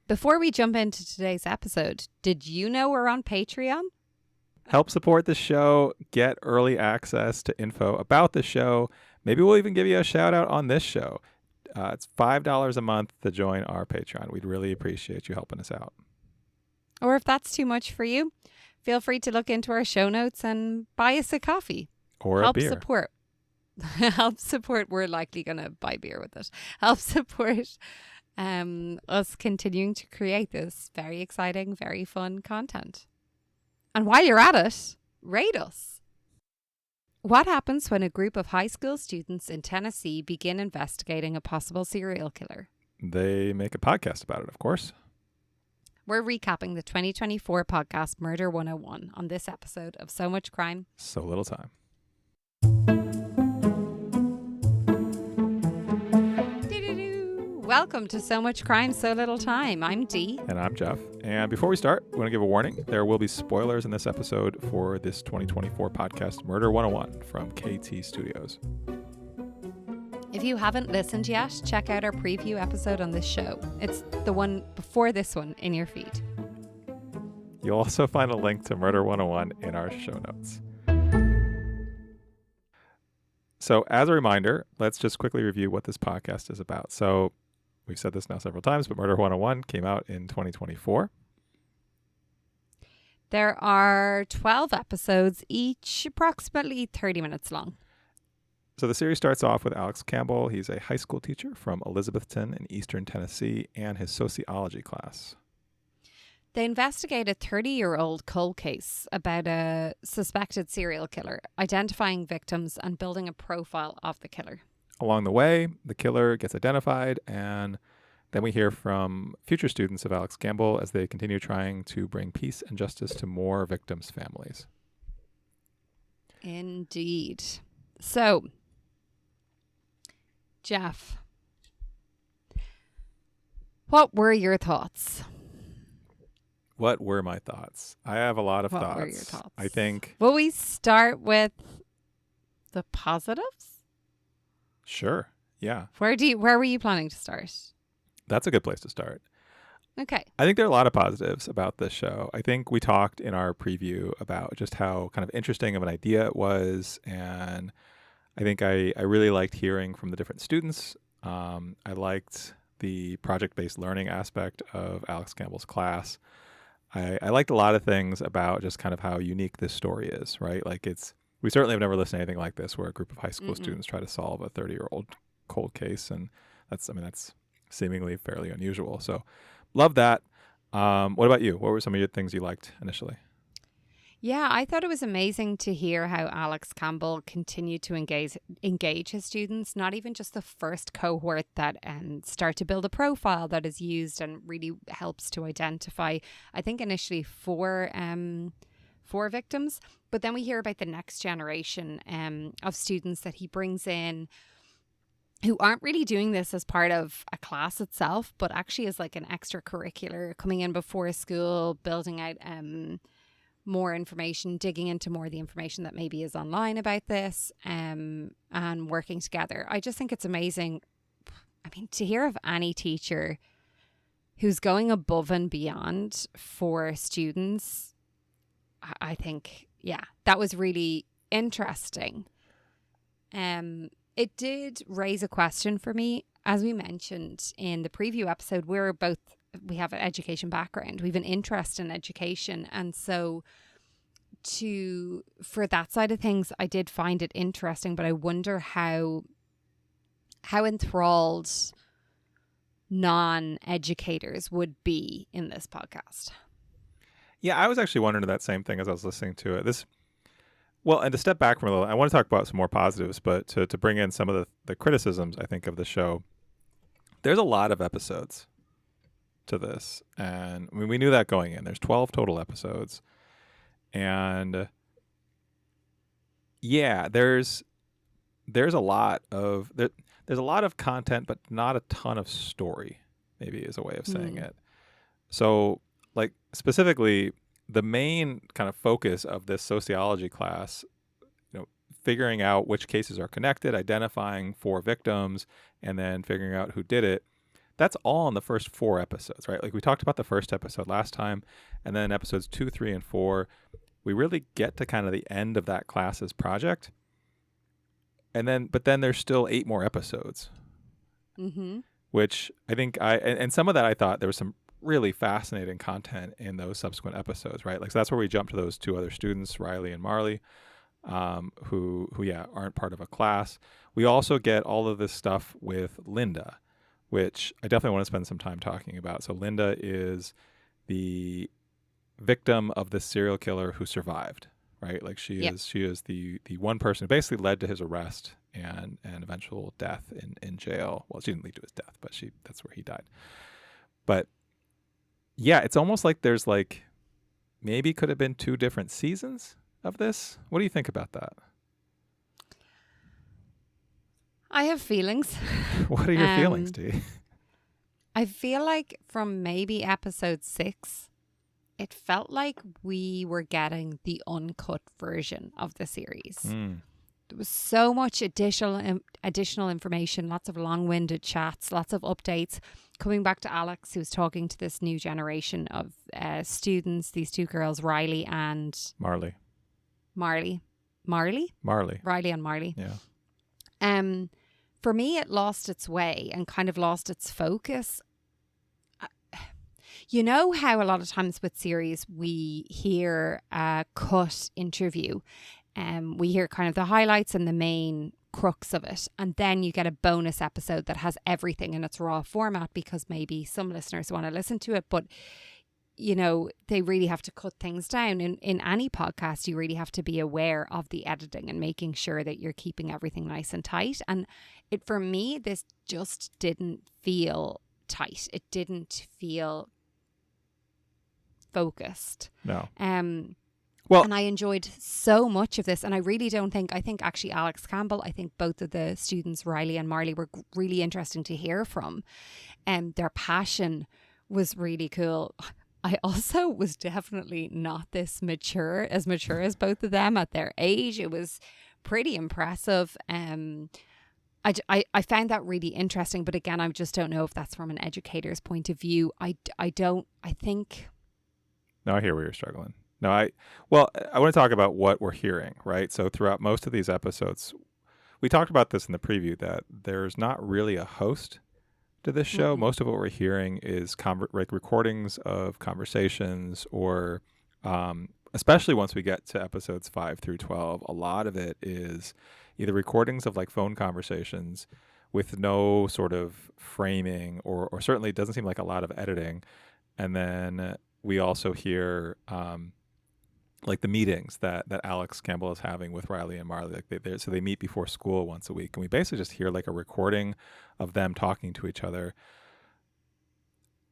Before we jump into today's episode, did you know we're on Patreon? Help support the show, get early access to info about the show. Maybe we'll even give you a shout out on this show. It's $5 a month to join our Patreon. We'd really appreciate you helping us out. Or if that's too much for you, feel free to look into our show notes and buy us a coffee. Or a beer. Help support. We're likely going to buy beer with it. Help support us continuing to create this very exciting, very fun content. And while you're at it, rate us. What happens when a group of high school students in Tennessee begin investigating a possible serial killer? They make a podcast about it, of course. We're recapping the 2024 podcast Murder 101 on this episode of So Much Crime, So Little Time. Welcome to So Much Crime, So Little Time. I'm Dee. And I'm Jeff. And before we start, we want to give a warning. There will be spoilers in this episode for this 2024 podcast, Murder 101 from KT Studios. If you haven't listened yet, check out our preview episode on this show. It's the one before this one in your feed. You'll also find a link to Murder 101 in our show notes. So as a reminder, let's just quickly review what this podcast is about. So we've said this now several times, but Murder 101 came out in 2024. There are 12 episodes, each approximately 30 minutes long. So the series starts off with Alex Campbell. He's a high school teacher from Elizabethton in eastern Tennessee and his sociology class. They investigate a 30-year-old cold case about a suspected serial killer, identifying victims and building a profile of the killer. Along the way, the killer gets identified, and then we hear from future students of Alex Campbell as they continue trying to bring peace and justice to more victims' families. Indeed. So, Jeff, what were your thoughts? What were my thoughts? I have a lot of thoughts. What were your thoughts? I think... Will we start with the positives? Sure. Yeah. Where were you planning to start? That's a good place to start. Okay. I think there are a lot of positives about this show. I think we talked in our preview about just how kind of interesting of an idea it was. And I think I really liked hearing from the different students. I liked the project-based learning aspect of Alex Campbell's class. I liked a lot of things about just kind of how unique this story is, right? Like we certainly have never listened to anything like this where a group of high school students try to solve a 30-year-old cold case. And that's seemingly fairly unusual. So love that. What about you? What were some of your things you liked initially? Yeah, I thought it was amazing to hear how Alex Campbell continued to engage his students, not even just the first cohort that start to build a profile that is used and really helps to identify, I think initially four victims, but then we hear about the next generation of students that he brings in who aren't really doing this as part of a class itself, but actually as like an extracurricular, coming in before school, building out more information, digging into more of the information that maybe is online about this, and working together. I just think it's amazing. I mean, to hear of any teacher who's going above and beyond for students, I think, yeah, that was really interesting. It did raise a question for me. As we mentioned in the preview episode, we have an education background. We have an interest in education. And so for that side of things, I did find it interesting, but I wonder how enthralled non-educators would be in this podcast. Yeah, I was actually wondering that same thing as I was listening to it. And to step back from a little, I want to talk about some more positives, but to bring in some of the criticisms, I think, of the show. There's a lot of episodes to this. And I mean, we knew that going in. There's 12 total episodes. And yeah, there's a lot of content, but not a ton of story, maybe is a way of saying it. So like specifically the main kind of focus of this sociology class, figuring out which cases are connected, identifying 4 victims, and then figuring out who did it. that's all in the first 4 episodes, right? Like we talked about the first episode last time, and then episodes 2, 3, and 4, we really get to kind of the end of that class's project. But then there's still 8 more episodes, which I think and some of that I thought there was some really fascinating content in those subsequent episodes, right? Like, so that's where we jump to those 2 other students, Riley and Marley, who aren't part of a class. We also get all of this stuff with Linda, which I definitely want to spend some time talking about. So Linda is the victim of the serial killer who survived, right? Like she is the one person who basically led to his arrest and eventual death in jail. Well, she didn't lead to his death, but that's where he died. But yeah, it's almost like there's like maybe could have been 2 different seasons of this. What do you think about that? I have feelings. What are your feelings, Dee? I feel like from maybe episode 6, it felt like we were getting the uncut version of the series. There was so much additional information, lots of long-winded chats, lots of updates. Coming back to Alex, who's talking to this new generation of students, these 2 girls, Riley and Marley. Riley and Marley. Yeah. For me, it lost its way and kind of lost its focus. You know how a lot of times with series we hear a cut interview, we hear kind of the highlights and the main crux of it, and then you get a bonus episode that has everything in its raw format because maybe some listeners want to listen to it, but you know, they really have to cut things down. In any podcast, you really have to be aware of the editing and making sure that you're keeping everything nice and tight. And for me, this just didn't feel tight. It didn't feel focused. No. Well, and I enjoyed so much of this. And I think actually Alex Campbell, I think both of the students, Riley and Marley, were really interesting to hear from. And their passion was really cool. I also was definitely not this mature as both of them at their age. It was pretty impressive. I found that really interesting. But again, I just don't know if that's from an educator's point of view. I think... No, I hear where you're struggling. No, I want to talk about what we're hearing, right? So throughout most of these episodes, we talked about this in the preview, that there's not really a host to this show. Mm-hmm. Most of what we're hearing is like recordings of conversations, or especially once we get to episodes 5 through 12, a lot of it is either recordings of like phone conversations with no sort of framing, or certainly it doesn't seem like a lot of editing. And then we also hear like the meetings that Alex Campbell is having with Riley and Marley. Like they meet before school once a week, and we basically just hear like a recording of them talking to each other,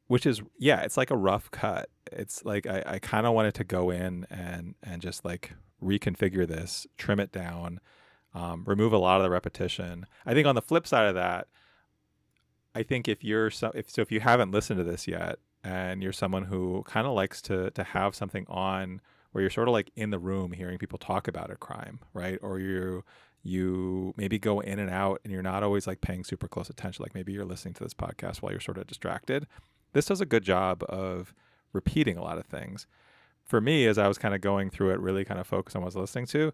which is, it's like a rough cut. It's like I kind of wanted to go in and just like reconfigure this, trim it down, remove a lot of the repetition. I think on the flip side of that, I think if you haven't listened to this yet, and you're someone who kind of likes to have something on where you're sort of like in the room hearing people talk about a crime, right? Or you maybe go in and out and you're not always like paying super close attention. Like maybe you're listening to this podcast while you're sort of distracted. This does a good job of repeating a lot of things. For me, as I was kind of going through it, really kind of focused on what I was listening to,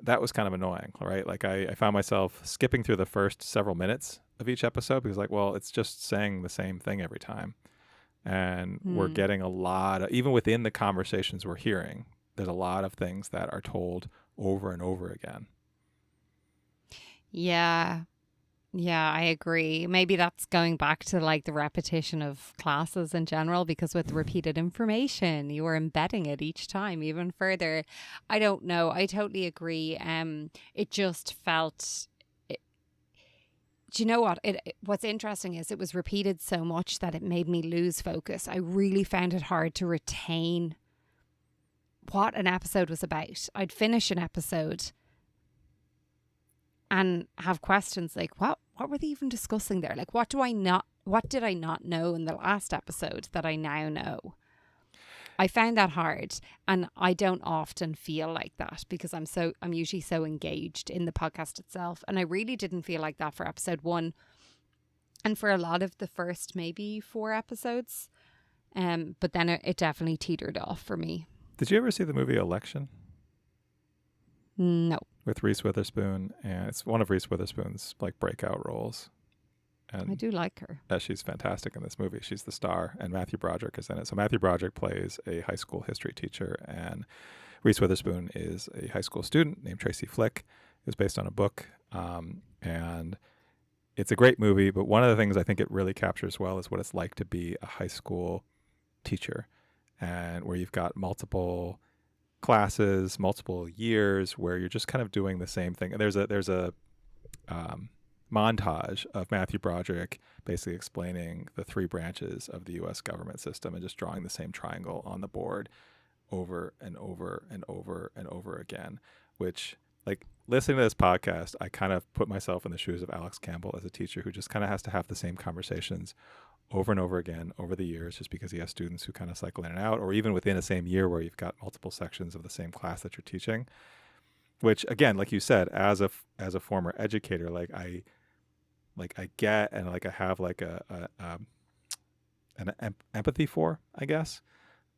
that was kind of annoying, right? Like I found myself skipping through the first several minutes of each episode because like, well, it's just saying the same thing every time. And we're getting a lot of, even within the conversations we're hearing, there's a lot of things that are told over and over again. Yeah, I agree. Maybe that's going back to like the repetition of classes in general, because with repeated information, you are embedding it each time even further. I don't know. I totally agree. It just felt... Do you know what? What's interesting is it was repeated so much that it made me lose focus. I really found it hard to retain what an episode was about. I'd finish an episode and have questions like, what were they even discussing there? Like, what did I not know in the last episode that I now know? I found that hard, and I don't often feel like that because I'm usually so engaged in the podcast itself, and I really didn't feel like that for episode 1. and for a lot of the first maybe 4 episodes. But then it definitely teetered off for me. Did you ever see the movie Election No. with Reese Witherspoon? And it's one of Reese Witherspoon's like breakout roles. And I do like her. she's fantastic in this movie. She's the star, and Matthew Broderick is in it. So Matthew Broderick plays a high school history teacher, and Reese Witherspoon is a high school student named Tracy Flick. It was based on a book, and it's a great movie. But one of the things I think it really captures well is what it's like to be a high school teacher, and where you've got multiple classes, multiple years, where you're just kind of doing the same thing. And there's a montage of Matthew Broderick basically explaining the 3 branches of the U.S. government system and just drawing the same triangle on the board over and over and over and over again, which, like, listening to this podcast, I kind of put myself in the shoes of Alex Campbell as a teacher who just kind of has to have the same conversations over and over again over the years, just because he has students who kind of cycle in and out, or even within the same year where you've got multiple sections of the same class that you're teaching, which, again, like you said, as a former educator, I get, and like I have like an empathy for, I guess.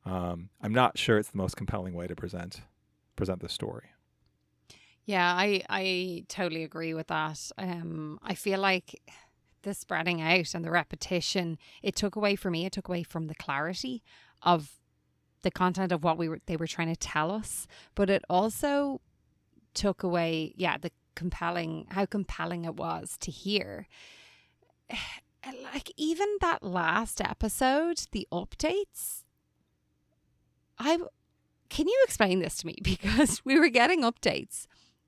I'm not sure it's the most compelling way to present the story. Yeah, I totally agree with that. I feel like the spreading out and the repetition, it took away from the clarity of the content of what they were trying to tell us, but it also took away, how compelling it was to hear. Like, even that last episode, the updates, can you explain this to me? Because we were getting updates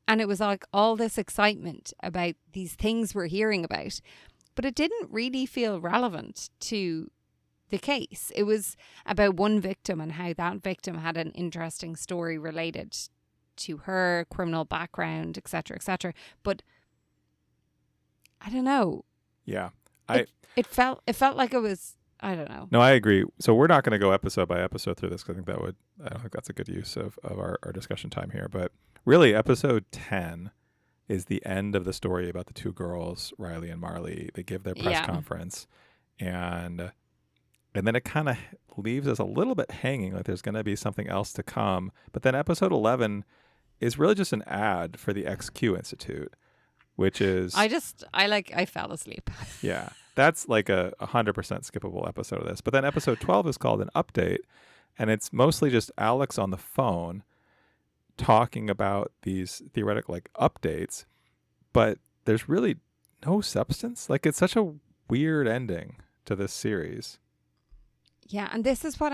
and it was like all this excitement about these things we're hearing about, but it didn't really feel relevant to the case. It was about one victim and how that victim had an interesting story related to her criminal background, etc., etc. But I don't know. Yeah, it felt like it was, I don't know. No, I agree. So we're not going to go episode by episode through this, because I don't think that's a good use of our discussion time here. But really, episode 10 is the end of the story about the 2 girls, Riley and Marley. They give their press conference, and then it kind of leaves us a little bit hanging, like there's going to be something else to come. But then episode 11 is really just an ad for the XQ Institute, which is... I fell asleep. Yeah, that's like a 100% skippable episode of this. But then episode 12 is called An Update, and it's mostly just Alex on the phone talking about these theoretical like updates, but there's really no substance. Like, it's such a weird ending to this series. Yeah, and this is what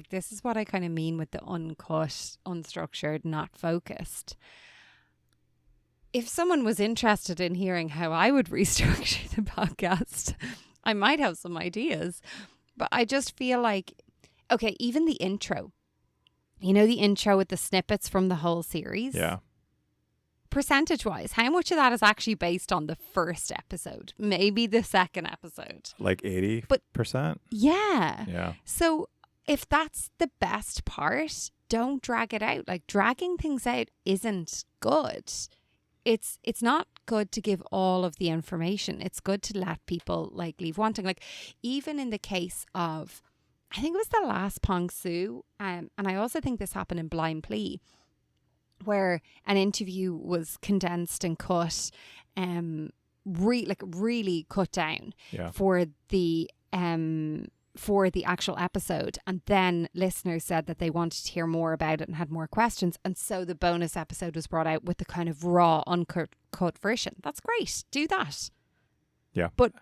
this is what I kind of mean with the uncut, unstructured, not focused. If someone was interested in hearing how I would restructure the podcast, I might have some ideas. But I just feel like, okay, even the intro, the intro with the snippets from the whole series. Yeah. Percentage-wise, how much of that is actually based on the first episode? Maybe the second episode. Like 80%? Yeah. Yeah. So if that's the best part, don't drag it out. Like, dragging things out isn't good. It's not good to give all of the information. It's good to let people like leave wanting. Like, even in the case of, I think it was the last Pong Su, and I also think this happened in Blind Plea, where an interview was condensed and cut, really cut down for the actual episode, and then listeners said that they wanted to hear more about it and had more questions, and so the bonus episode was brought out with the kind of raw, uncut version. That's great. Do that. Yeah, but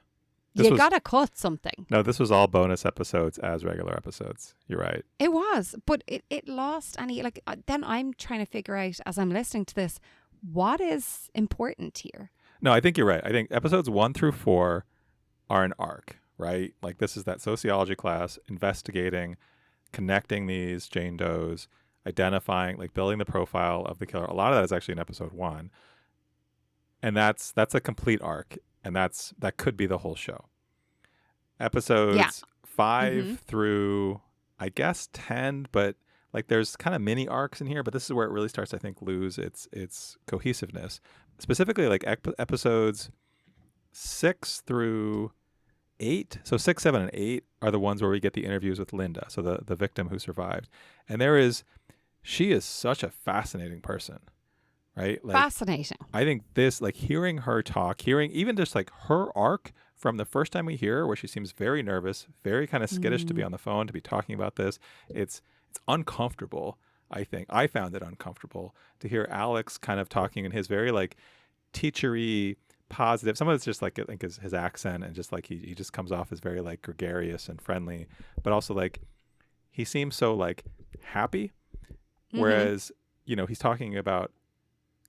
you gotta cut something. No, this was all bonus episodes as regular episodes. You're right. It was, but it lost any, like, then I'm trying to figure out as I'm listening to this, what is important here? No, I think you're right. I think episodes 1 through 4 are an arc, right? Like, this is that sociology class investigating, connecting these Jane Does, identifying, like, building the profile of the killer. A lot of that is actually in episode 1. And that's a complete arc. And that could be the whole show. Episodes 5 through, I guess, 10, but like there's kind of mini arcs in here, but this is where it really starts, I think, lose its cohesiveness. Specifically, like episodes 6 through 8, so 6, 7, and 8 are the ones where we get the interviews with Linda, so the victim who survived. And she is such a fascinating person, right? Like, Fascinating. I think this, like, hearing her talk, hearing even just like her arc from the first time we hear her, where she seems very nervous, very kind of skittish to be on the phone, to be talking about this. It's uncomfortable. I think I found it uncomfortable to hear Alex kind of talking in his very like teachery, positive. Some of it's just like, I think, his accent, and just like he just comes off as very like gregarious and friendly, but also like he seems so like happy. Whereas, he's talking about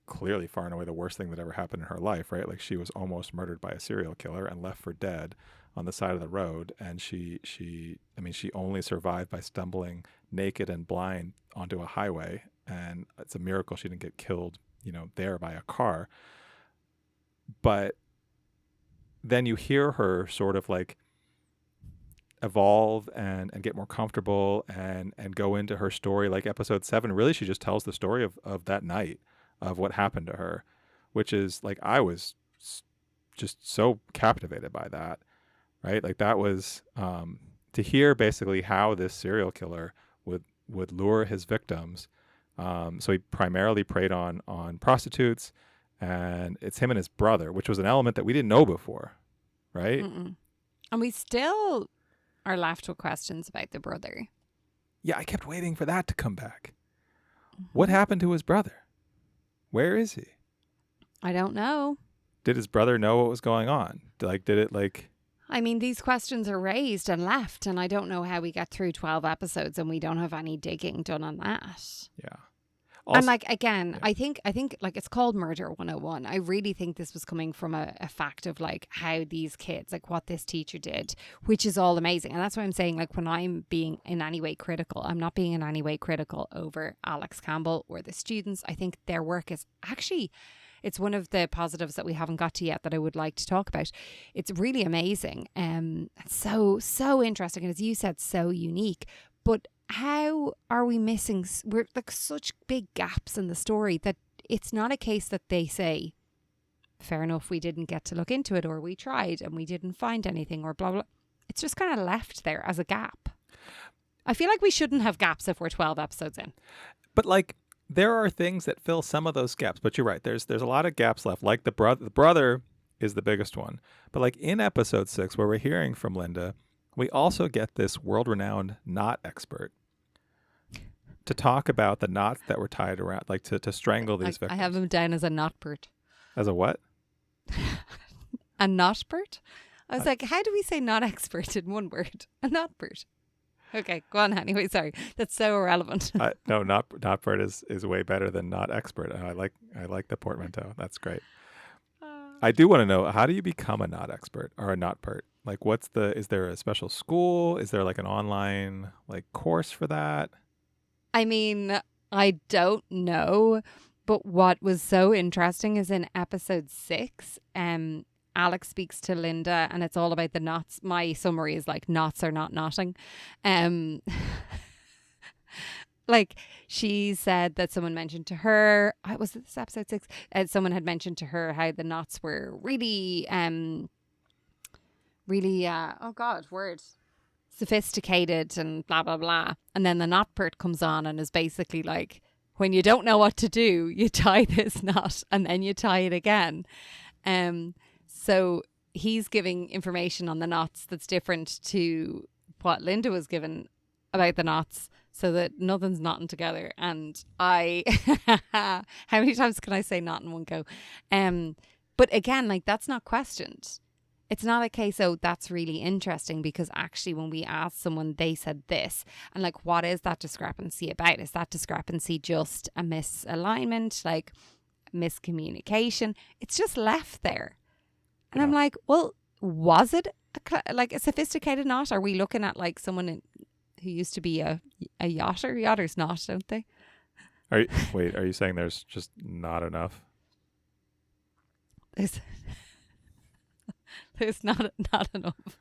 clearly far and away the worst thing that ever happened in her life, right? Like, she was almost murdered by a serial killer and left for dead on the side of the road. And she only survived by stumbling naked and blind onto a highway. And it's a miracle she didn't get killed, there by a car. But then you hear her sort of like evolve and get more comfortable and go into her story. Like episode 7, really, she just tells the story of that night, of what happened to her, which is like, I was just so captivated by that, right? Like, that was to hear basically how this serial killer would lure his victims. So he primarily preyed on prostitutes, and it's him and his brother, which was an element that we didn't know before, right? Mm-mm. And we still are left with questions about the brother. Yeah, I kept waiting for that to come back. What happened to his brother? Where is he? I don't know. Did his brother know what was going on? I mean, these questions are raised and left, and I don't know how we get through 12 episodes and we don't have any digging done on that. Yeah. Also, and like, again, yeah. I think like, it's called Murder 101. I really think this was coming from a fact of like how these kids, like what this teacher did, which is all amazing. And that's why I'm saying, like, when I'm being in any way critical, I'm not being in any way critical over Alex Campbell or the students. I think their work is actually, it's one of the positives that we haven't got to yet that I would like to talk about. It's really amazing. So interesting. And as you said, so unique. But how are we missing? We're like such big gaps in the story that it's not a case that they say, fair enough, we didn't get to look into it, or we tried and we didn't find anything, or blah, blah. It's just kind of left there as a gap. I feel like we shouldn't have gaps if we're 12 episodes in. But like, there are things that fill some of those gaps. But you're right. There's a lot of gaps left. Like the brother is the biggest one. But like in episode 6, where we're hearing from Linda, we also get this world-renowned knot expert to talk about the knots that were tied around, like to strangle these victims. I have him down as a knotpert. As a what? A knotpert? I was like, how do we say not expert in one word? A knotpert. Okay, go on anyway. Sorry, that's so irrelevant. No, knotpert is way better than not expert. I like the portmanteau. That's great. I do want to know, how do you become a knot expert or a knotpert? Like, is there a special school? Is there like an online like course for that? I mean, I don't know, but what was so interesting is in episode 6, Alex speaks to Linda and it's all about the knots. My summary is like, knots are not knotting. Like, she said that someone mentioned to her, was this episode 6? Someone had mentioned to her how the knots were really, sophisticated and blah, blah, blah. And then the knotpert comes on and is basically like, when you don't know what to do, you tie this knot and then you tie it again. So he's giving information on the knots that's different to what Linda was given about the knots, so that nothing's knotting together. And how many times can I say knot in one go? But again, like, that's not questioned. It's not a case, oh, that's really interesting, because actually when we asked someone, they said this. And like, what is that discrepancy about? Is that discrepancy just a misalignment, like miscommunication? It's just left there. And I'm like, well, was it like a sophisticated knot? Are we looking at like someone who used to be a yachter? Yachters knot, don't they? Are you saying there's just not enough? There's not enough.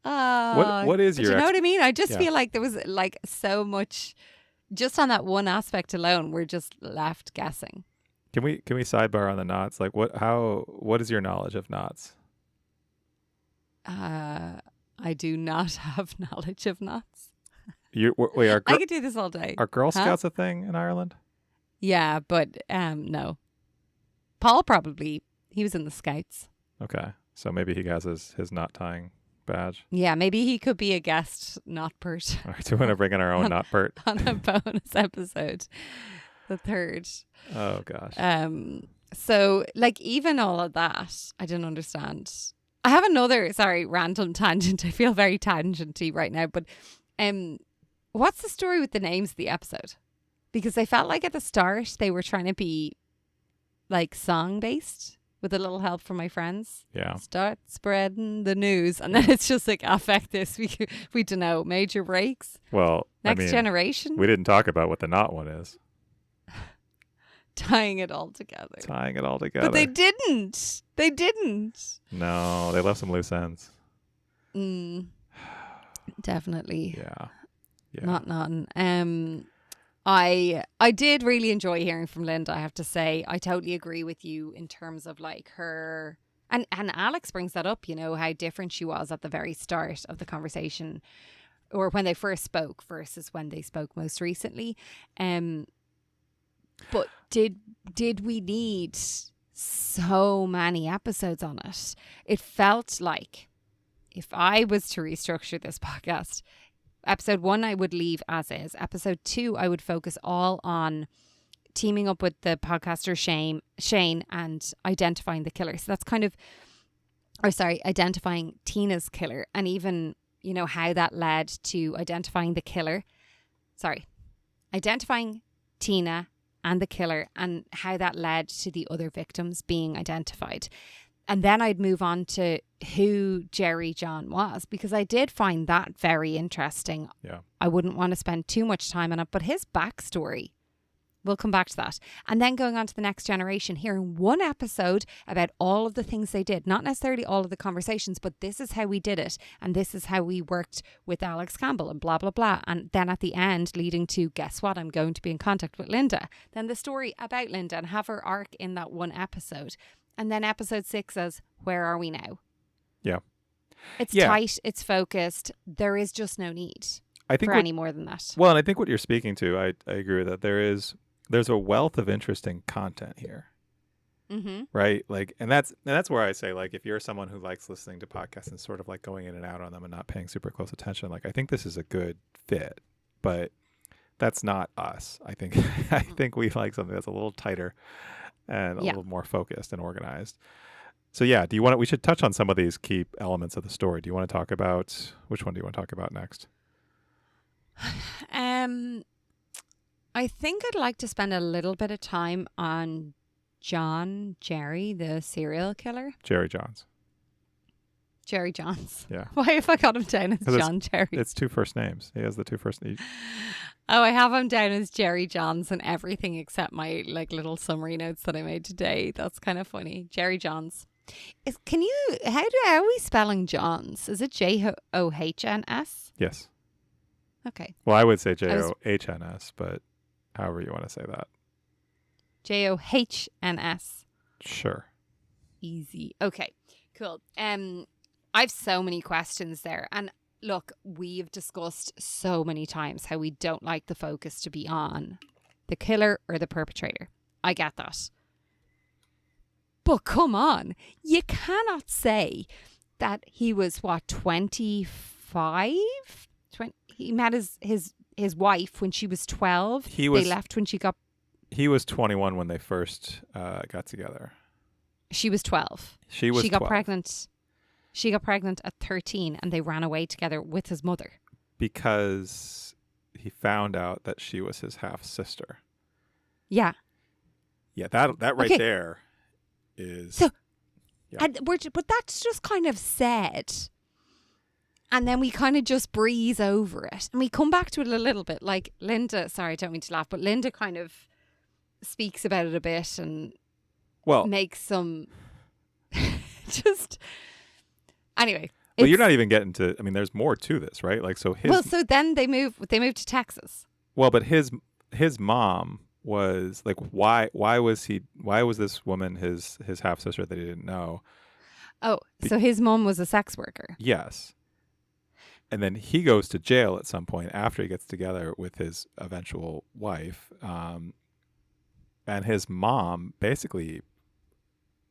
What is your? You know what I mean? I just feel like there was like so much, just on that one aspect alone, we're just left guessing. Can we sidebar on the knots? Like, what is your knowledge of knots? I do not have knowledge of knots. Wait, I could do this all day. are Girl Scouts a thing in Ireland? Yeah, but no. Paul he was in the Scouts. Okay, so maybe he has his knot tying badge. Yeah, maybe he could be a guest knotpert. All right, so we're gonna bring in our own knotpert on a bonus episode, the third. Oh gosh. So like even all of that, I didn't understand. I have another random tangent. I feel very tangenty right now, but what's the story with the names of the episode? Because I felt like at the start they were trying to be like song based with a little help from my friends. Yeah. Start spreading the news, and then it's just like affect this. We don't know major breaks. Well, Next generation. We didn't talk about what the knot one is. Tying it all together. But they didn't. No, they left some loose ends. Definitely. Yeah. Not nothing. I did really enjoy hearing from Linda, I have to say. I totally agree with you in terms of like her and Alex brings that up, you know, how different she was at the very start of the conversation or when they first spoke versus when they spoke most recently. But did we need so many episodes on it? It felt like if I was to restructure this podcast, episode 1 I would leave as is. Episode 2 I would focus all on teaming up with the podcaster Shane and identifying the killer. So that's kind of, identifying Tina's killer and even, you know, how that led to identifying the killer. Identifying Tina and the killer and how that led to the other victims being identified. And then I'd move on to who Jerry John was, because I did find that very interesting. Yeah. I wouldn't want to spend too much time on it, but his backstory, we'll come back to that. And then going on to the next generation, hearing one episode about all of the things they did, not necessarily all of the conversations, but this is how we did it. And this is how we worked with Alex Campbell and blah, blah, blah. And then at the end leading to, guess what? I'm going to be in contact with Linda. Then the story about Linda and have her arc in that one episode. And then episode 6 says, where are we now? Yeah. It's tight. It's focused. There is just no need for any more than that. Well, and I think what you're speaking to, I agree with that. There's a wealth of interesting content here. Mm-hmm. Right? Like, and that's where I say, like, if you're someone who likes listening to podcasts and sort of like going in and out on them and not paying super close attention, like, I think this is a good fit. But that's not us. I think we like something that's a little tighter and a little more focused and organized. So yeah, we should touch on some of these key elements of the story. Do you want to talk about, which one do you want to talk about next? I think I'd like to spend a little bit of time on Jerry, the serial killer. Jerry Johns. Yeah. Why have I got him down as John Jerry? It's 2 first names. He has the 2 first names. Oh, I have him down as Jerry Johns and everything except my like little summary notes that I made today. That's kind of funny. Jerry Johns. How are we spelling Johns? Is it Johns? Yes. Okay. Well, I would say Johns, but however you want to say that. Johns. Sure. Easy. Okay. Cool. I have so many questions there. And look, we've discussed so many times how we don't like the focus to be on the killer or the perpetrator. I get that. But come on, you cannot say that he was, 25? He met his wife when she was 12. They left when she got... He was 21 when they first got together. She was 12. She got 12. Pregnant. She got pregnant at 13 and they ran away together with his mother. Because he found out that she was his half-sister. Yeah. Yeah, that right there is... So, yeah. But that's just kind of said. And then we kind of just breeze over it. And we come back to it a little bit. Like Linda, sorry, I don't mean to laugh, but Linda kind of speaks about it a bit and makes some... just... Anyway. Well, you're not even getting to... I mean, there's more to this, right? Like, so his... Well, so then they moved to Texas. Well, but his mom was like, why was this woman his half sister that he didn't know? Oh, so his mom was a sex worker. Yes. And then he goes to jail at some point after he gets together with his eventual wife. And his mom basically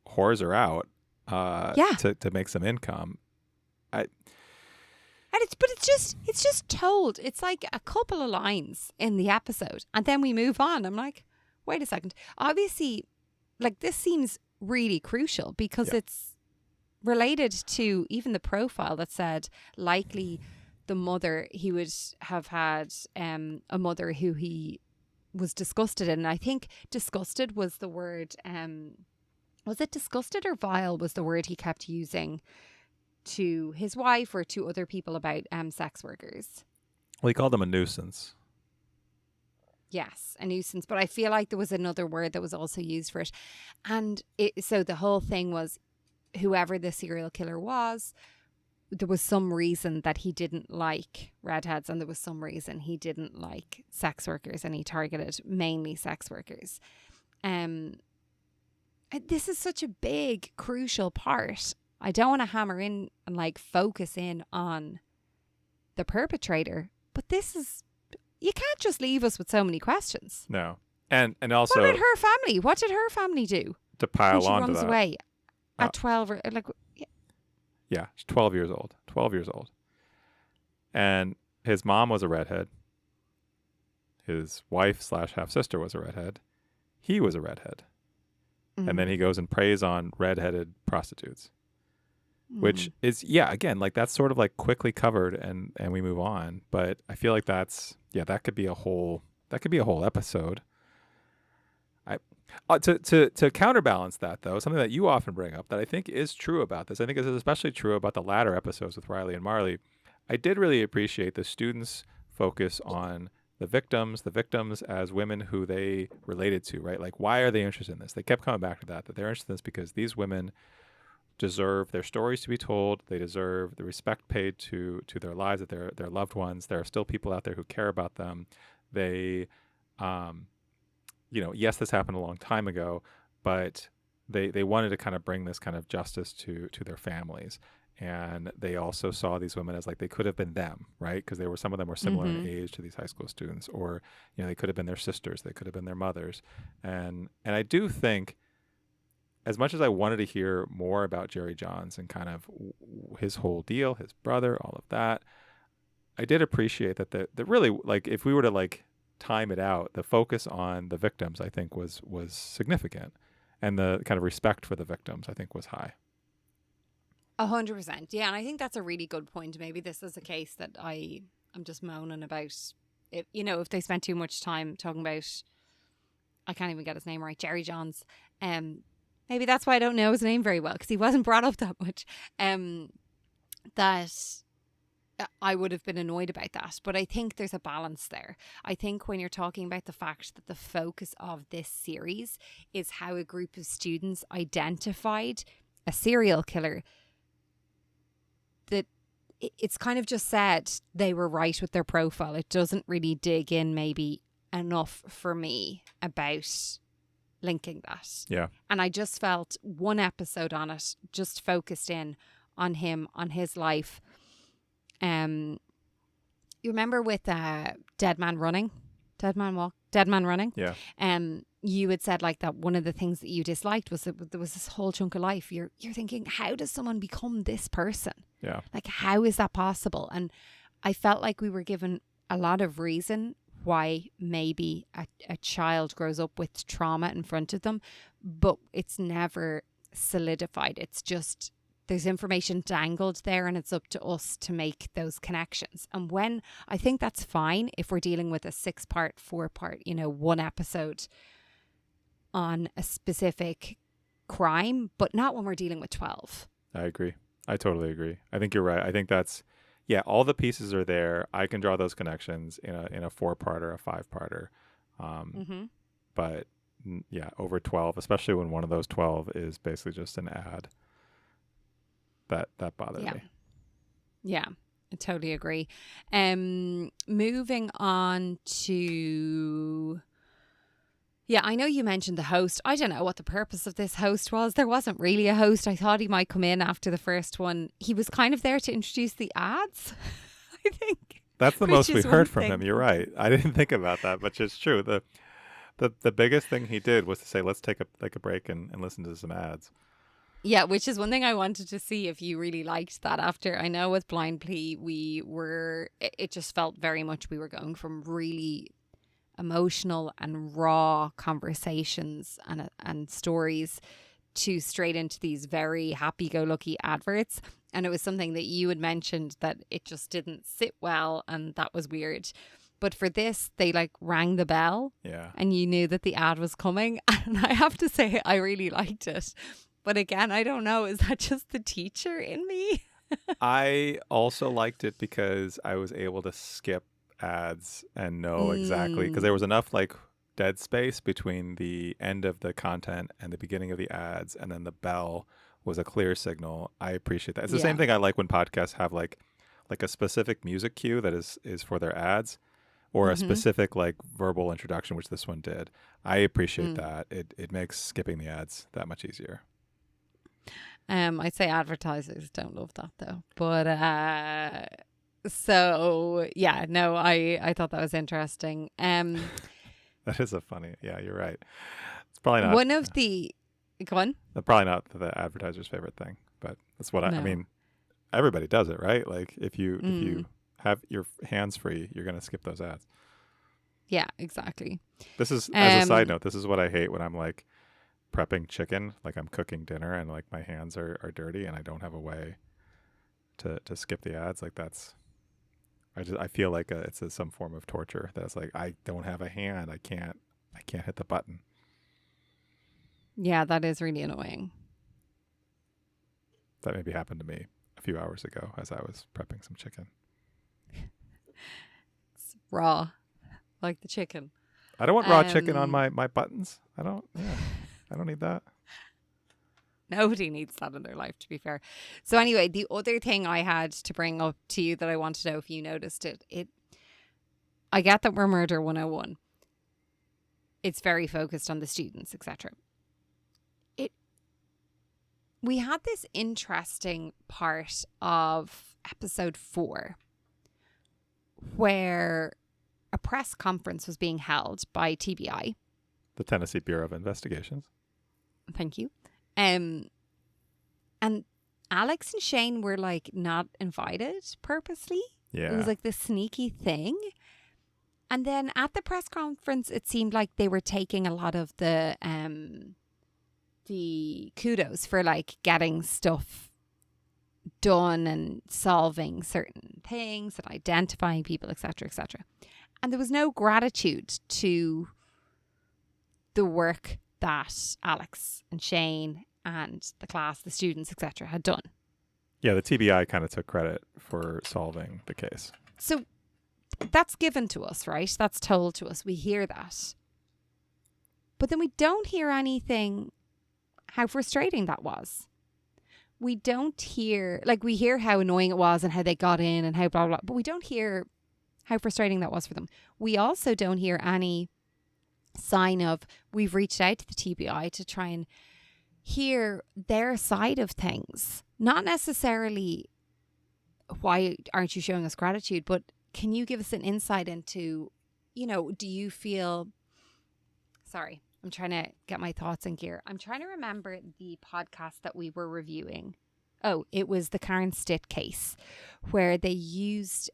whores her out Yeah. to make some income. It's just told. It's like a couple of lines in the episode, and then we move on. I'm like, wait a second. Obviously, like, this seems really crucial because it's related to even the profile that said likely the mother, he would have had a mother who he was disgusted in. And I think disgusted was the word. Was it disgusted or vile was the word he kept using to his wife or to other people about sex workers? Well, he called them a nuisance. Yes, a nuisance. But I feel like there was another word that was also used for it. And so the whole thing was, whoever the serial killer was, there was some reason that he didn't like redheads, and there was some reason he didn't like sex workers, and he targeted mainly sex workers. This is such a big, crucial part. I don't want to hammer in and like focus in on the perpetrator, but this is, you can't just leave us with so many questions. No. And also, what about her family? What did her family do? To pile she on to runs that. away at 12 or like, yeah, she's 12 years old. 12 years old. And his mom was a redhead. His wife / half-sister was a redhead. He was a redhead. And then he goes and preys on redheaded prostitutes. Which is, again, like that's sort of like quickly covered and we move on. But I feel like that could be a whole episode. To counterbalance that, though, something that you often bring up that I think is true about this, I think is especially true about the latter episodes with Riley and Marley. I did really appreciate the students' focus on the victims as women who they related to, right? Like, why are they interested in this? They kept coming back to that they're interested in this because these women deserve their stories to be told. They deserve the respect paid to their lives, that their loved ones. There are still people out there who care about them. They, yes, this happened a long time ago, but they wanted to kind of bring this kind of justice to their families. And they also saw these women as like they could have been them, right? Because some of them were similar in age to these high school students, or they could have been their sisters, they could have been their mothers, and I do think, as much as I wanted to hear more about Jerry Johns and kind of his whole deal, his brother, all of that, I did appreciate that the really, like, if we were to like time it out, the focus on the victims, I think was significant, and the kind of respect for the victims, I think, was high. 100%. Yeah, and I think that's a really good point. Maybe this is a case that I'm just moaning about. If they spent too much time talking about, I can't even get his name right, Jerry Johns. Maybe that's why I don't know his name very well, because he wasn't brought up that much. That I would have been annoyed about that. But I think there's a balance there. I think when you're talking about the fact that the focus of this series is how a group of students identified a serial killer, that it's kind of just said they were right with their profile. It doesn't really dig in maybe enough for me about linking that. Yeah. And I just felt one episode on it just focused in on him, on his life. You remember with Dead Man Running? Yeah. You had said like that one of the things that you disliked was that there was this whole chunk of life. You're thinking, how does someone become this person? Yeah. Like, how is that possible? And I felt like we were given a lot of reason why maybe a child grows up with trauma in front of them, but it's never solidified. It's just, there's information dangled there, and it's up to us to make those connections. And when, I think that's fine if we're dealing with a 6-part, 4-part, one episode on a specific crime, but not when we're dealing with 12. I agree. I totally agree. I think you're right. I think that's, all the pieces are there. I can draw those connections in a 4-parter, a 5-parter. But over 12, especially when one of those 12 is basically just an ad. That bothered me. Yeah, I totally agree. Moving on to Yeah, I know you mentioned the host. I don't know what the purpose of this host was. There wasn't really a host. I thought he might come in after the first one. He was kind of there to introduce the ads, I think. That's the Which most we is one heard from thing. him. You're right. I didn't think about that, but it's true. The biggest thing he did was to say, let's take a break and listen to some ads. Yeah, which is one thing I wanted to see if you really liked that after. I know with Blind Plea, it just felt very much we were going from really emotional and raw conversations and stories to straight into these very happy-go-lucky adverts. And it was something that you had mentioned that it just didn't sit well, and that was weird. But for this, they like rang the bell, Yeah. and you knew that the ad was coming. And I have to say, I really liked it. But again, I don't know. Is that just the teacher in me? I also liked it because I was able to skip ads and know exactly, because there was enough like dead space between the end of the content and the beginning of the ads, and then the bell was a clear signal. I appreciate that. It's the same thing I like when podcasts have like a specific music cue that is for their ads, or a specific like verbal introduction, which this one did. I appreciate that. It makes skipping the ads that much easier. I'd say advertisers don't love that though. But so yeah, no, I thought that was interesting. That is a funny. Yeah, you're right. It's probably not one of the go on. probably not the advertiser's favorite thing, but that's what I No. mean. Everybody does it, right? Like if you have your hands free, you're gonna skip those ads. Yeah, exactly. This is, as a side note, this is what I hate when I'm like prepping chicken, like I'm cooking dinner and like my hands are dirty and I don't have a way to skip the ads. Like I feel like it's some form of torture. That's like, I don't have a hand. I can't hit the button. Yeah, that is really annoying. That maybe happened to me a few hours ago as I was prepping some chicken. It's raw, like the chicken. I don't want raw chicken on my buttons. I don't need that. Nobody needs that in their life, to be fair. So anyway, the other thing I had to bring up to you that I want to know if you noticed it. I get that we're Murder 101. It's very focused on the students, etc. We had this interesting part of episode 4 where a press conference was being held by TBI. The Tennessee Bureau of Investigations. Thank you. And Alex and Shane were like not invited purposely. Yeah. It was like this sneaky thing. And then at the press conference, it seemed like they were taking a lot of the kudos for like getting stuff done and solving certain things and identifying people, etc., etc. And there was no gratitude to the work that Alex and Shane and the class, the students, etc. had done. Yeah, the TBI kind of took credit for solving the case. So that's given to us, right? That's told to us. We hear that. But then we don't hear anything how frustrating that was. We don't hear, like we hear how annoying it was and how they got in and how blah, blah, blah, but we don't hear how frustrating that was for them. We also don't hear any sign of we've reached out to the TBI to try and hear their side of things. Not necessarily why aren't you showing us gratitude, but can you give us an insight into, do you feel, sorry, I'm trying to get my thoughts in gear. I'm trying to remember the podcast that we were reviewing. Oh, it was the Karen Stitt case where they used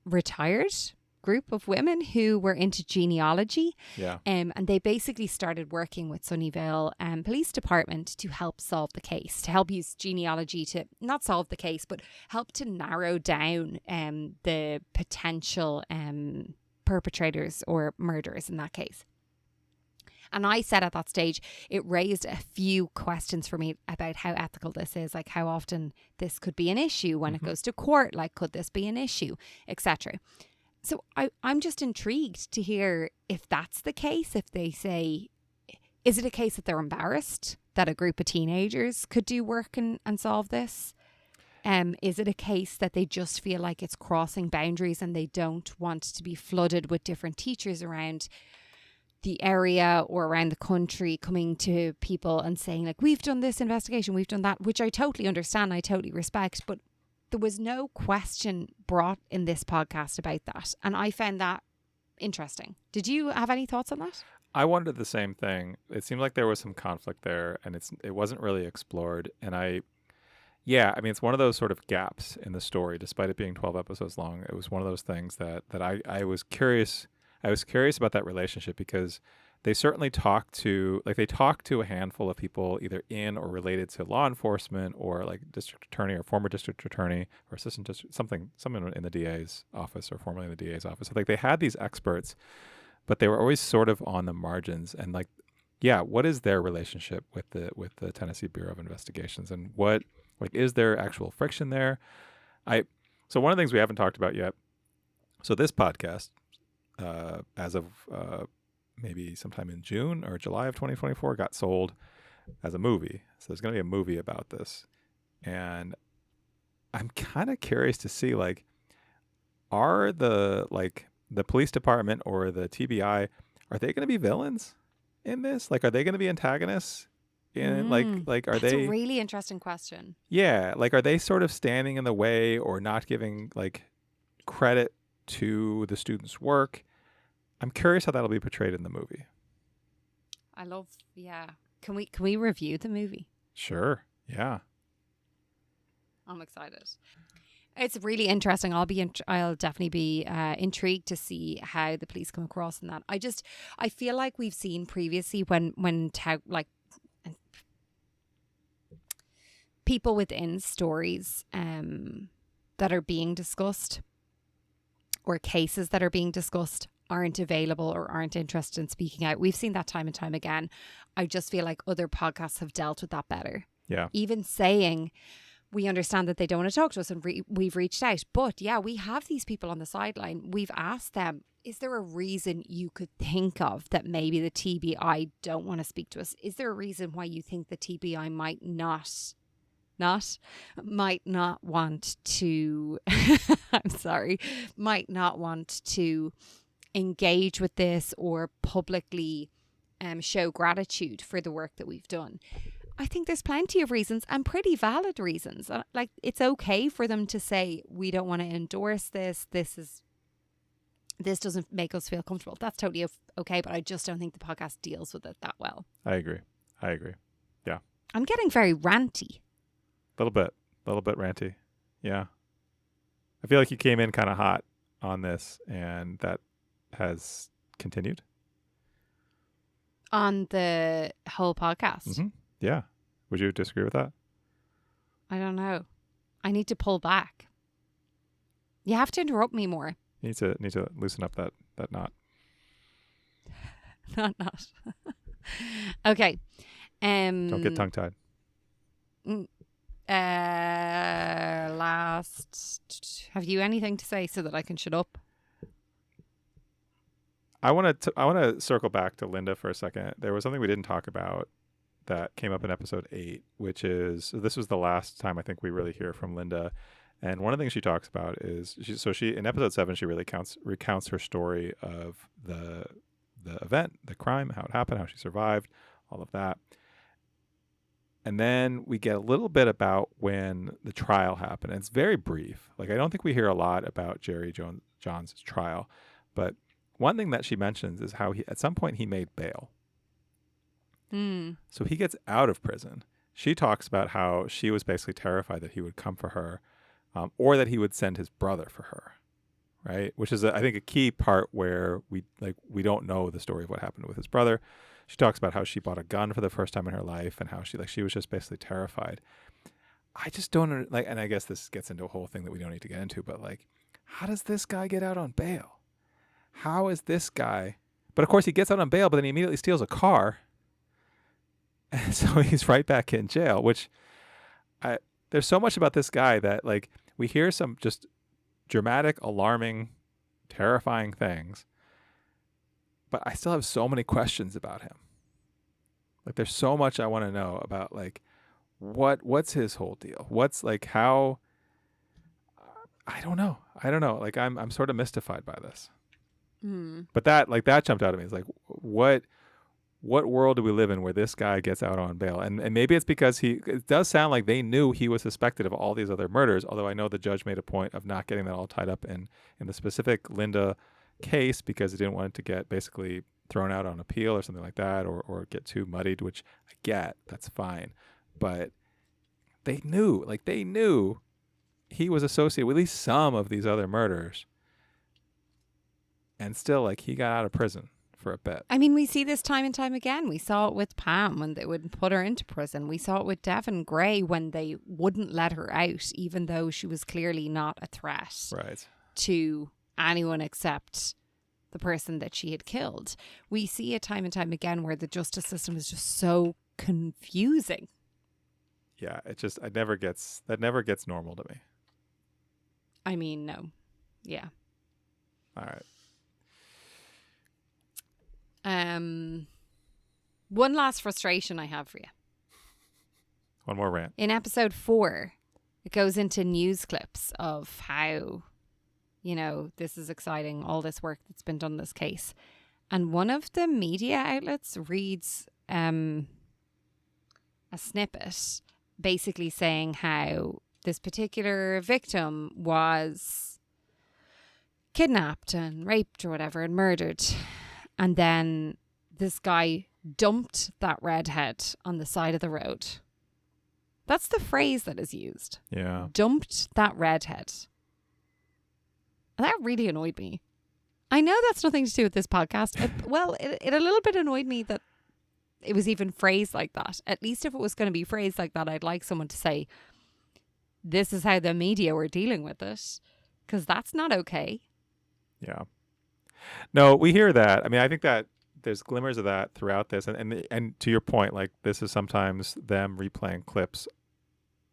retired group of women who were into genealogy. Yeah. And they basically started working with Sunnyvale Police Department to help solve the case, to help use genealogy to not solve the case, but help to narrow down the potential perpetrators or murderers in that case. And I said at that stage, it raised a few questions for me about how ethical this is, like how often this could be an issue when it goes to court, like could this be an issue, etc. So I'm just intrigued to hear if that's the case, if they say, is it a case that they're embarrassed that a group of teenagers could do work and solve this? Is it a case that they just feel like it's crossing boundaries and they don't want to be flooded with different teachers around the area or around the country coming to people and saying like, we've done this investigation, we've done that, which I totally understand, I totally respect, but there was no question brought in this podcast about that. And I found that interesting. Did you have any thoughts on that? I wondered the same thing. It seemed like there was some conflict there, and it wasn't really explored. And yeah, I mean, it's one of those sort of gaps in the story, despite it being 12 episodes long. It was one of those things that I was curious. I was curious about that relationship because they certainly talk to a handful of people either in or related to law enforcement or like district attorney or former district attorney or assistant district, someone in the DA's office or formerly in the DA's office. So like they had these experts, but they were always sort of on the margins. And like, yeah, what is their relationship with the Tennessee Bureau of Investigations, and what, like, is there actual friction there? So one of the things we haven't talked about yet. So this podcast, as of maybe sometime in June or July of 2024, got sold as a movie. So there's going to be a movie about this, and I'm kind of curious to see, like, are the police department or the TBI, are they going to be villains in this? Like, are they going to be antagonists? In like are That's they? a really interesting question. Yeah, like, are they sort of standing in the way or not giving like credit to the students' work? I'm curious how that'll be portrayed in the movie. Yeah. Can we review the movie? Sure. Yeah. I'm excited. It's really interesting. I'll definitely be intrigued to see how the police come across in that. I feel like we've seen previously when people within stories that are being discussed or cases that are being discussed aren't available or aren't interested in speaking out. We've seen that time and time again. I just feel like other podcasts have dealt with that better. Yeah. Even saying, we understand that they don't want to talk to us and we've reached out. But yeah, we have these people on the sideline. We've asked them, is there a reason you could think of that maybe the TBI don't want to speak to us? Is there a reason why you think the TBI might not want to, might not want to engage with this or publicly show gratitude for the work that we've done? I think there's plenty of reasons and pretty valid reasons. Like, it's okay for them to say, we don't want to endorse this. This doesn't make us feel comfortable. That's totally okay. But I just don't think the podcast deals with it that well. I agree. Yeah. I'm getting very ranty. A little bit ranty. Yeah. I feel like you came in kind of hot on this, and that has continued. On the whole podcast? Mm-hmm. Yeah. Would you disagree with that? I don't know. I need to pull back. You have to interrupt me more. You need to loosen up that knot. Not. Okay. Don't get tongue-tied. Have you anything to say so that I can shut up? I want to circle back to Linda for a second. There was something we didn't talk about that came up in episode 8, which is, this was the last time I think we really hear from Linda. And one of the things she talks about is, she in episode 7, she really recounts her story of the event, the crime, how it happened, how she survived, all of that. And then we get a little bit about when the trial happened. And it's very brief. Like, I don't think we hear a lot about Jerry Johns' trial. But one thing that she mentions is how at some point he made bail. So he gets out of prison. She talks about how she was basically terrified that he would come for her, or that he would send his brother for her, right? Which is, I think, a key part where we don't know the story of what happened with his brother. She talks about how she bought a gun for the first time in her life and how she was just basically terrified. I just don't like, and I guess this gets into a whole thing that we don't need to get into, but like, how does this guy get out on bail? How is this guy? But of course he gets out on bail, but then he immediately steals a car. And so he's right back in jail, which there's so much about this guy that, like, we hear some just dramatic, alarming, terrifying things, but I still have so many questions about him. Like, there's so much I want to know about, like, what's his whole deal? What's, like, how I don't know. Like I'm sort of mystified by this. Mm. But that jumped out at me. It's like, what world do we live in where this guy gets out on bail? And maybe it's because it does sound like they knew he was suspected of all these other murders, although I know the judge made a point of not getting that all tied up in the specific Linda case because he didn't want it to get basically thrown out on appeal or something like that, or get too muddied, which I get. That's fine. But they knew he was associated with at least some of these other murders. And still, like, he got out of prison for a bit. I mean, we see this time and time again. We saw it with Pam when they would put her into prison. We saw it with Devon Gray when they wouldn't let her out, even though she was clearly not a threat to anyone except the person that she had killed. We see it time and time again where the justice system is just so confusing. Yeah, that never gets normal to me. I mean, no. Yeah. All right. One last frustration I have for you. One more rant. In episode 4, it goes into news clips of how, this is exciting, all this work that's been done in this case. And one of the media outlets reads a snippet basically saying how this particular victim was kidnapped and raped or whatever and murdered. And then this guy dumped that redhead on the side of the road. That's the phrase that is used. Yeah. Dumped that redhead. And that really annoyed me. I know that's nothing to do with this podcast. It a little bit annoyed me that it was even phrased like that. At least if it was going to be phrased like that, I'd like someone to say, this is how the media were dealing with it. Because that's not okay. Yeah. No, we hear that. I mean, I think that there's glimmers of that throughout this. And to your point, like, this is sometimes them replaying clips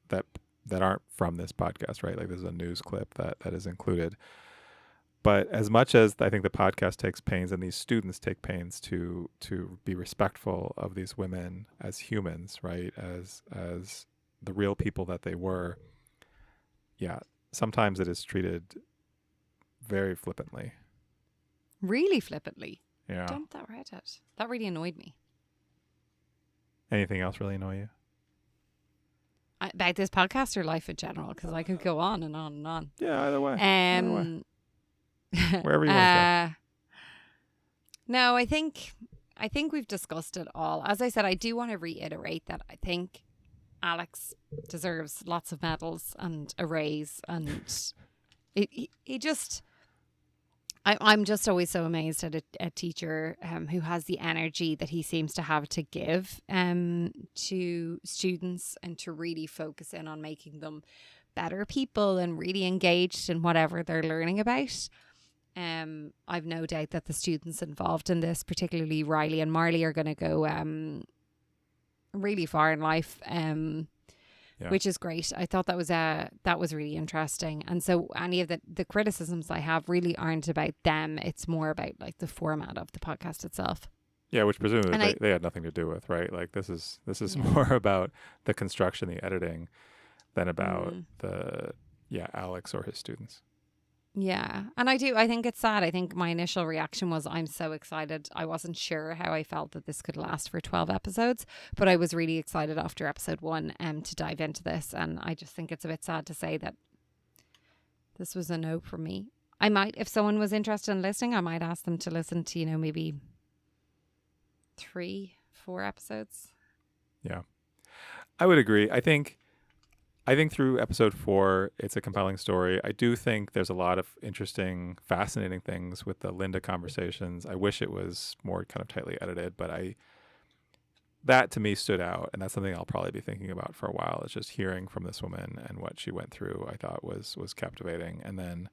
that aren't from this podcast, right? Like, there's a news clip that is included. But as much as I think the podcast takes pains and these students take pains to be respectful of these women as humans, right? As the real people that they were. Yeah. Sometimes it is treated very flippantly. Really flippantly. Yeah. Dump that redhead. That really annoyed me. Anything else really annoy you? About this podcast or life in general? Because I could go on and on and on. Yeah, either way. Wherever you want to go. No, I think we've discussed it all. As I said, I do want to reiterate that I think Alex deserves lots of medals and a raise, and he just... I'm just always so amazed at a teacher who has the energy that he seems to have to give to students and to really focus in on making them better people and really engaged in whatever they're learning about. I've no doubt that the students involved in this, particularly Riley and Marley, are going to go really far in life. Which is great. I thought that was really interesting. And so any of the criticisms I have really aren't about them. It's more about like the format of the podcast itself. Yeah, which presumably they had nothing to do with, right? Like this is more about the construction, the editing, than about Alex or his students. Yeah. And I think it's sad. I think my initial reaction was, I'm so excited. I wasn't sure how I felt that this could last for 12 episodes, but I was really excited after episode 1 to dive into this. And I just think it's a bit sad to say that this was a no for me. I might, if someone was interested in listening, I might ask them to listen to, maybe 3-4 episodes. Yeah. I would agree. I think through episode 4, it's a compelling story. I do think there's a lot of interesting, fascinating things with the Linda conversations. I wish it was more kind of tightly edited, but that to me stood out, and that's something I'll probably be thinking about for a while. It's just hearing from this woman and what she went through. I thought was captivating, and then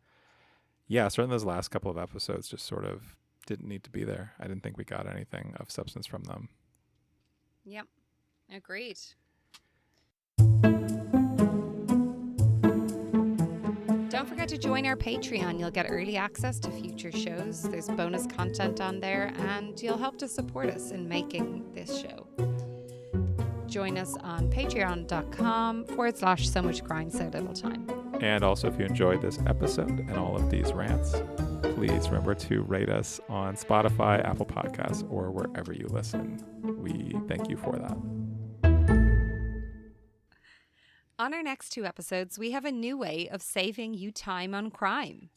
certainly those last couple of episodes just sort of didn't need to be there. I didn't think we got anything of substance from them. Yep, agreed. Don't forget to join our Patreon. You'll get early access to future shows. There's bonus content on there, and you'll help to support us in making this show. Join us on patreon.com/so much crime, so little time. And also, if you enjoyed this episode and all of these rants, please remember to rate us on Spotify, Apple Podcasts, or wherever you listen. We thank you for that. On our next 2 episodes, we have a new way of saving you time on crime.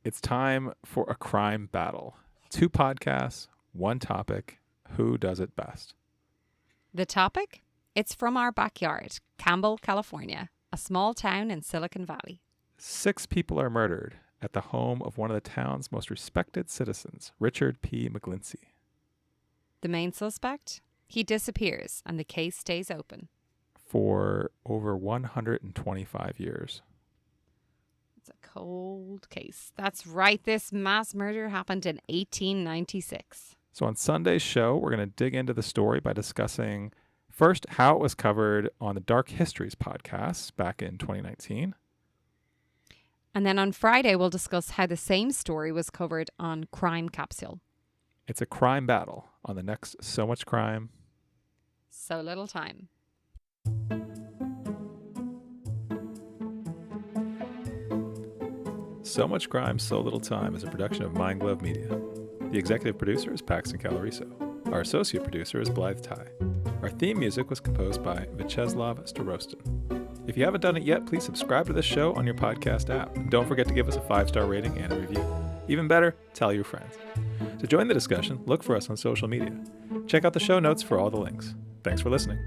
It's time for a crime battle. 2 podcasts, 1 topic. Who does it best? The topic? It's from our backyard, Campbell, California, a small town in Silicon Valley. 6 people are murdered at the home of one of the town's most respected citizens, Richard P. McGlinchey. The main suspect? He disappears and the case stays open. For over 125 years. It's a cold case. That's right. This mass murder happened in 1896. So on Sunday's show, we're going to dig into the story by discussing first how it was covered on the Dark Histories podcast back in 2019. And then on Friday, we'll discuss how the same story was covered on Crime Capsule. It's a crime battle on the next So Much Crime, So Little Time. So Much Crime, So Little Time is a production of Mind Glove Media. The executive producer is Paxton Caloriso. Our associate producer is Blythe Ty. Our theme music was composed by Vyacheslav Starostin. If you haven't done it yet, please subscribe to this show on your podcast app. And don't forget to give us a 5-star rating and a review. Even better, tell your friends. To join the discussion, look for us on social media. Check out the show notes for all the links. Thanks for listening.